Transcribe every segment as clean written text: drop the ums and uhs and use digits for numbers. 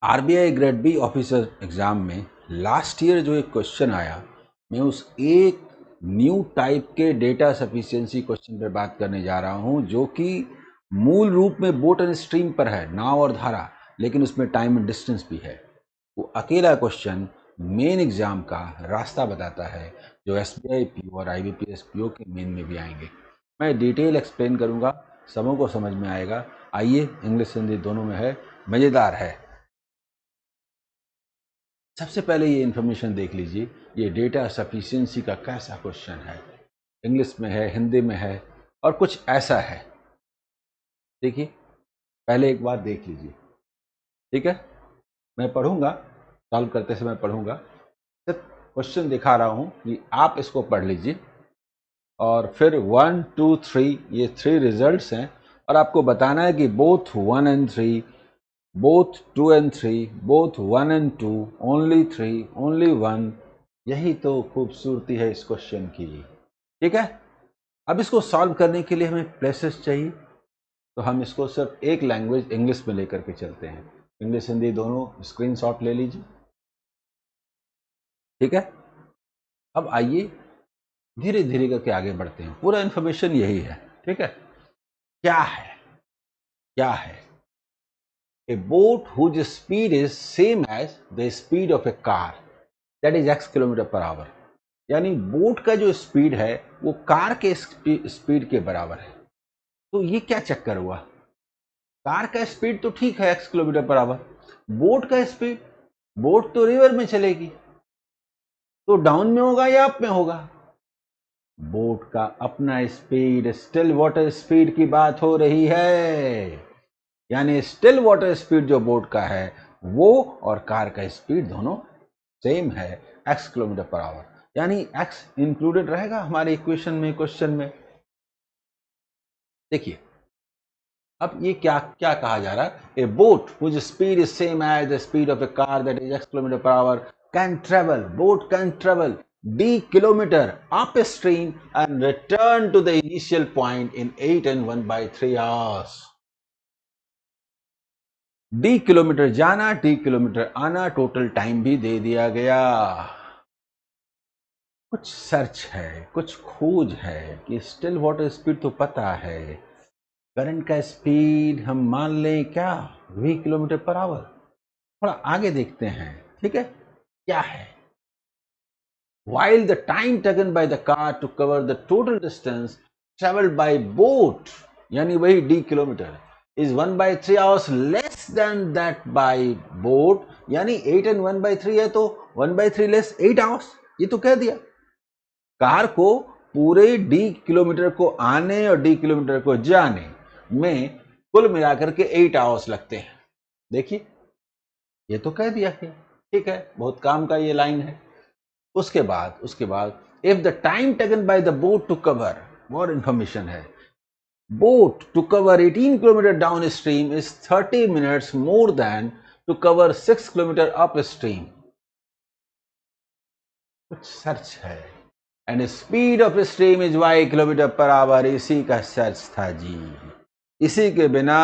RBI grade B officer exam में last year जो एक क्वेश्चन आया, मैं उस एक न्यू टाइप के डेटा सफिशिएंसी क्वेश्चन पर बात करने जा रहा हूं, जो कि मूल रूप में बोट एंड स्ट्रीम पर है, नाव और धारा, लेकिन उसमें टाइम एंड डिस्टेंस भी है। वो अकेला क्वेश्चन मेन एग्जाम का रास्ता बताता है, जो एसबीआई पीओ और आईबीपीएस पीओ के मेन में भी आएंगे। मैं डिटेल एक्सप्लेन करूंगा, सबों को समझ में आएगा। आइए, इंग्लिश हिंदी दोनों में है, मज़ेदार है। सबसे पहले ये इन्फॉर्मेशन देख लीजिए, ये डेटा सफिशिएंसी का कैसा क्वेश्चन है। इंग्लिश में है, हिंदी में है और कुछ ऐसा है। देखिए, पहले एक बार देख लीजिए, ठीक है। मैं पढ़ूंगा, सॉल्व करते समय पढ़ूंगा, सिर्फ क्वेश्चन दिखा रहा हूं कि आप इसको पढ़ लीजिए और फिर 1 2 3 ये 3 रिजल्ट्स हैं और आपको बताना है कि both 1 and 3, both 2 and 3, both 1 and 2, only 3, only 1। यही तो खूबसूरती है इस क्वेश्चन की, ठीक है। अब इसको सॉल्व करने के लिए हमें प्लेसेस चाहिए, तो हम इसको सिर्फ एक लैंग्वेज इंग्लिश में लेकर के चलते हैं। इंग्लिश हिंदी दोनों स्क्रीनशॉट ले लीजिए, ठीक है। अब आइए धीरे धीरे करके आगे बढ़ते हैं, पूरा इंफॉर्मेशन यही है, ठीक है। क्या है, क्या है? A boat whose speed is same as the speed of a car, that is x km/h। यानी बोट का जो स्पीड है वो कार के स्पीड के बराबर है। तो ये क्या चक्कर हुआ? कार का स्पीड तो ठीक है x km/h, बोट का स्पीड, बोट तो रिवर में चलेगी, तो डाउन में होगा या अप में होगा? बोट का अपना स्पीड, स्टिल वाटर स्पीड की बात हो रही है। यानी स्टिल वाटर स्पीड जो बोट का है वो और कार का स्पीड दोनों सेम है, x km/h। यानी x इंक्लूडेड रहेगा हमारे इक्वेशन में, क्वेश्चन में। देखिए, अब ये क्या क्या कहा जा रहा है? A boat which speed is same as the speed of a car that is x km/h can travel, boat can travel d kilometre up stream and return to the initial point in 8 and 1/3 hours। d kilometre जाना, d kilometre आना, total time भी दे दिया गया। कुछ search है, कुछ खोज है कि स्टिल वाटर स्पीड तो पता है, करंट का स्पीड हम मान लें क्या, v km/h। थोड़ा आगे देखते हैं, ठीक है, क्या है। While the time taken by the car to cover the total distance traveled by boat, यानी वही d kilometre, is 1/3 hours less than that by boat, यानी 8 and 1/3 है तो 1/3 less 8 hours। ये तो कह दिया, कार को पूरे d किलोमीटर को आने और d किलोमीटर को जाने में कुल मिलाकर के 8 आवर्स लगते हैं। देखिए, ये तो कह दिया है, ठीक है, बहुत काम का ये लाइन है। उसके बाद if the time taken by the boat to cover, और इंफॉर्मेशन है, boat to cover 18 kilometre down stream is 30 minutes more than to cover 6 kilometre up stream. कुछ सर्च है, and speed of stream is y km/h। इसी का search था जी, इसी के बिना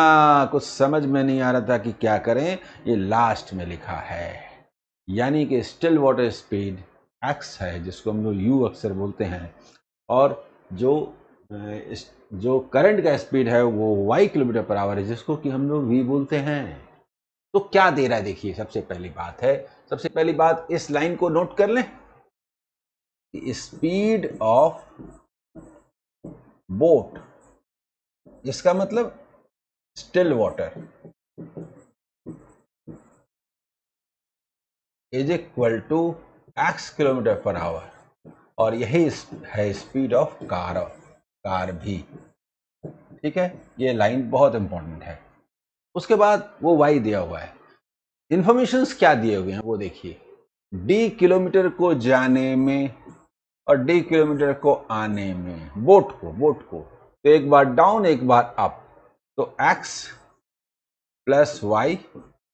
कुछ समझ में नहीं आ रहा था कि क्या करें। ये लास्ट में लिखा है, यानी कि स्टिल वाटर स्पीड x है, जिसको हम लोग u अक्सर बोलते हैं, और जो करंट का स्पीड है वो y km/h है, जिसको कि हम लोग v बोलते हैं। तो क्या दे रहा है? देखिए, सबसे पहली बात इस लाइन को नोट कर लें, स्पीड ऑफ बोट, इसका मतलब still water is equal to x km/h, और यही है स्पीड ऑफ कार भी, ठीक है। ये लाइन बहुत इंपॉर्टेंट है। उसके बाद वो y दिया हुआ है, इंफॉर्मेशंस क्या दिए हुए हैं वो देखिए, d किलोमीटर को जाने में और d किलोमीटर को आने में, बोट को तो एक बार डाउन एक बार अप, तो x प्लस y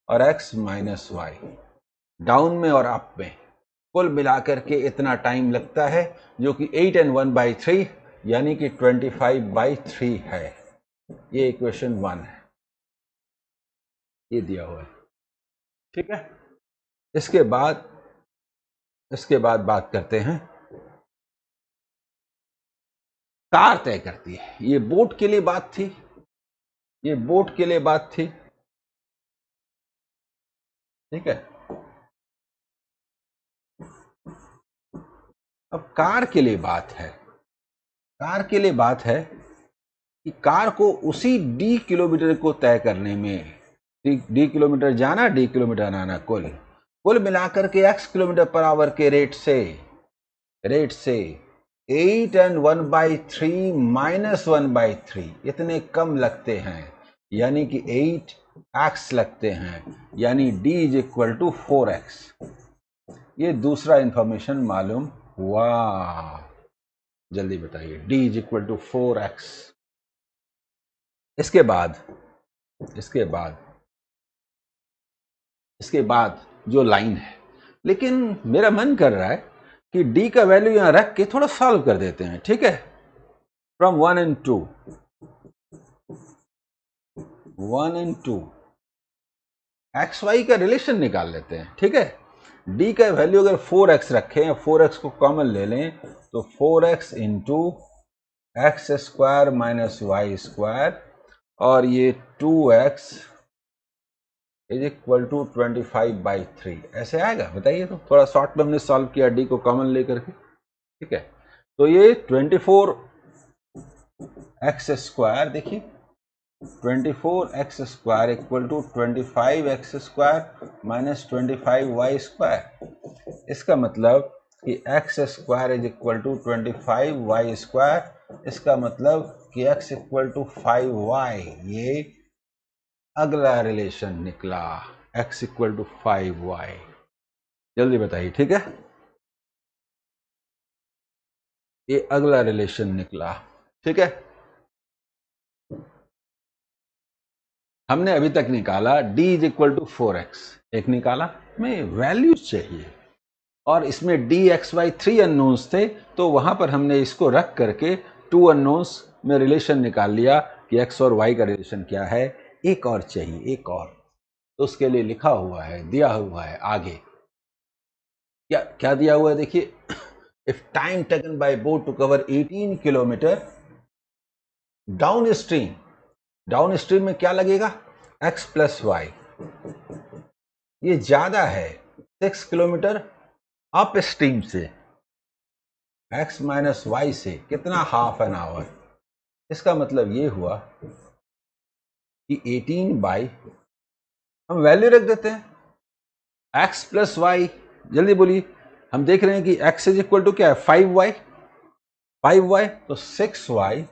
और x माइनस y, डाउन में और अप में कुल मिलाकर के इतना टाइम लगता है, जो कि 8 and 1/3 यानी कि 25/3 है। ये इक्वेशन 1 है, ये दिया हुआ है, ठीक है। इसके बाद बात करते हैं, कार तय करती है। ये बोट के लिए बात थी, ये बोट के लिए बात थी, ठीक है। अब कार के लिए बात है, कार के लिए बात है कि कार को उसी डी किलोमीटर को तय करने में, डी किलोमीटर जाना, डी किलोमीटर आना, कुल मिलाकर के x किलोमीटर पर आवर के रेट से 8 and 1/3 - 1/3 इतने कम लगते हैं, यानी कि 8x लगते हैं, यानी d = 4x। ये दूसरा इंफॉर्मेशन मालूम हुआ, जल्दी बताइए। d = 4x। इसके बाद जो लाइन है, लेकिन मेरा मन कर रहा है कि d का वैल्यू यहां रख के थोड़ा सॉल्व कर देते हैं, ठीक है। फ्रॉम 1 and 2 एक्स वाई का रिलेशन निकाल लेते हैं, ठीक है। d का वैल्यू अगर 4x रखें, 4x को कॉमन ले लें, तो 4x × x² - y², और ये 2x = 25/3 ऐसे आएगा, बताइए। तो थोड़ा शॉर्ट में हमने सॉल्व किया d को कॉमन लेकर के, ठीक है। तो ये 24x², देखिए 24x² = 25x² - 25y²। इसका मतलब कि x² = 25y², इसका मतलब कि x = 5y। ये अगला रिलेशन निकला, x = 5y। जल्दी बताइए, ठीक है। ये अगला रिलेशन निकला, ठीक है। हमने अभी तक निकाला d = 4x, एक निकाला, हमें वैल्यूज चाहिए, और इसमें dxy 3 अननोन्स थे, तो वहां पर हमने इसको रख करके 2 अननोन्स में रिलेशन निकाल लिया कि x और y का रिलेशन क्या है। एक और चाहिए, एक और, तो उसके लिए लिखा हुआ है, दिया हुआ है आगे। क्या दिया हुआ है, देखिए। If time taken by boat to cover 18 kilometre down stream में क्या लगेगा, x + y। ये ज्यादा है 6 किलोमीटर अप स्ट्रीम से, x - y से कितना, ½ एन आवर। इसका मतलब ये हुआ कि 18 हम वैल्यू रख देते हैं, x + y, जल्दी बोलिए। हम देख रहे हैं कि x = क्या है, 5y, तो 6y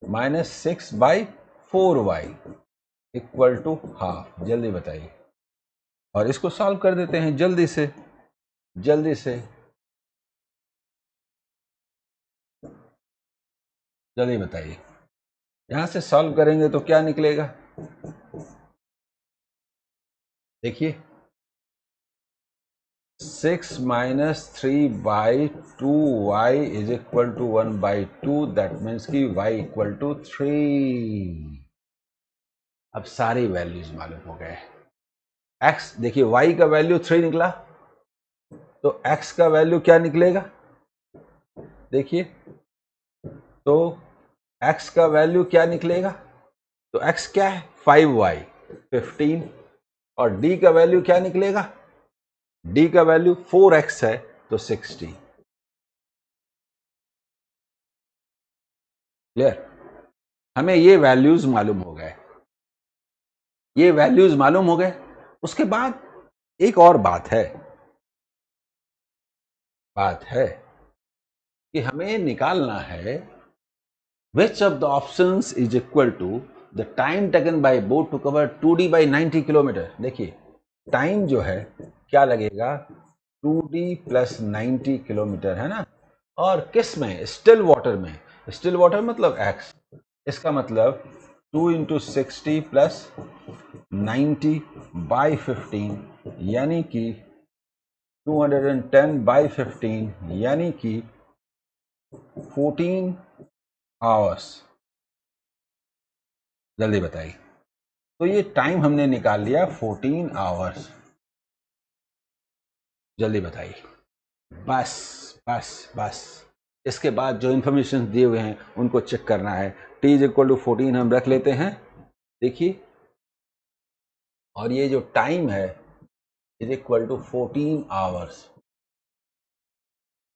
- 6/4y = ½ जल्दी बताइए। और इसको सॉल्व कर देते हैं जल्दी से। जल्दी बताइए, यहां से सॉल्व करेंगे तो क्या निकलेगा, देखिए। 6 - 3/2y = 1/2, दैट मीन्स कि y = 3। अब सारी वैल्यूज मालूम हो गए। x, देखिए y का वैल्यू 3 निकला, तो x का वैल्यू क्या निकलेगा, देखिए। तो x का वैल्यू क्या निकलेगा, तो x क्या है, 5y 15, और d का वैल्यू क्या निकलेगा, d का वैल्यू 4x है, तो 60। क्लियर। हमें ये वैल्यूज मालूम हो गए, उसके बाद एक और बात है कि हमें निकालना है which of the options is equal to the time taken by boat to cover 2d by 90 kilometre. देखिए टाइम जो है क्या लगेगा, 2d + 90 किलोमीटर, है ना। और किस में, स्टिल वाटर में, स्टिल वाटर मतलब x, इसका मतलब 2 × 60 + 90/15, यानी कि 210/15, यानी कि 14 आवर्स। जल्दी बताइए, तो ये टाइम हमने निकाल लिया 14 आवर्स। जल्दी बताइए। बस बस बस, इसके बाद जो इंफॉर्मेशन दिए हुए हैं उनको चेक करना है। t इज इक्वल टू 14 हम रख लेते हैं, देखिए, और ये जो टाइम है इज इक्वल टू 14 आवर्स,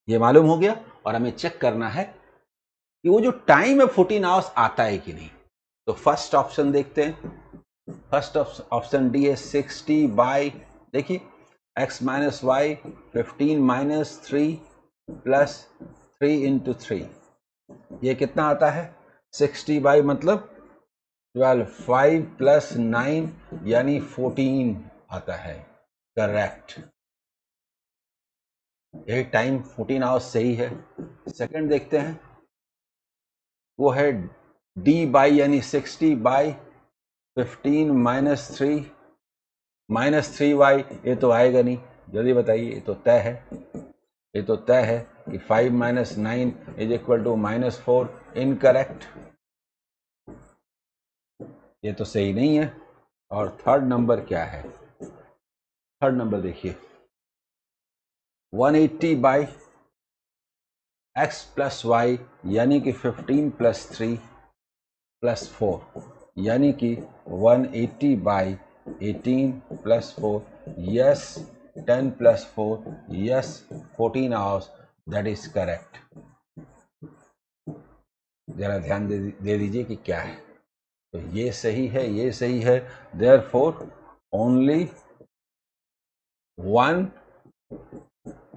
ये मालूम हो गया। और हमें चेक करना है कि वो जो टाइम है 14 आवर्स आता है कि नहीं। तो फर्स्ट ऑप्शन देखते हैं। फर्स्ट ऑप्शन डी है 60 बाई, देखिए x minus y 15 minus 3 plus 3 into 3, ये कितना आता है 60 बाई मतलब 12, 5 प्लस 9 यानी 14 आता है, करेक्ट। ये टाइम 14 आवर्स सही है। सेकंड देखते हैं, वो है d बाई यानी 60 बाई 15 माइनस 3y, ये तो आएगा नहीं, जल्दी बताइए, ये तो तय है, ये तो तय है कि 5 minus 9 is equal to -4, incorrect, ये तो सही नहीं है। और थर्ड नंबर क्या है, थर्ड नंबर देखिए 180 बाई x प्लस वाई यानी कि 15 प्लस 3 प्लस 4, यानी कि 180 by 18 plus 4, yes 10 plus 4, yes 14 hours, that is correct. जरा ध्यान दे दीजिए कि क्या है। तो ये सही है, ये सही है, देयरफॉर ओनली 1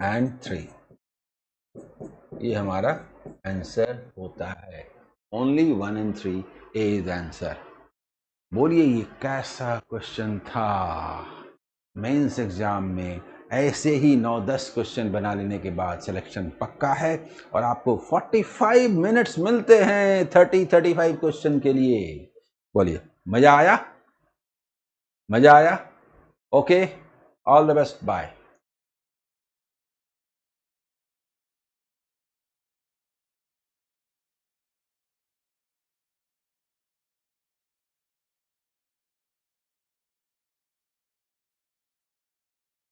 एंड 3, ये हमारा आंसर होता है। Only 1 and 3 is answer. बोलिए ये कैसा क्वेश्चन था। मेंस एग्जाम में ऐसे ही 9-10 क्वेश्चन बना लेने के बाद सिलेक्शन पक्का है और आपको 45 मिनट्स मिलते हैं 30-35 क्वेश्चन के लिए। बोलिए मजा आया, मजा आया? Okay, all the best, bye.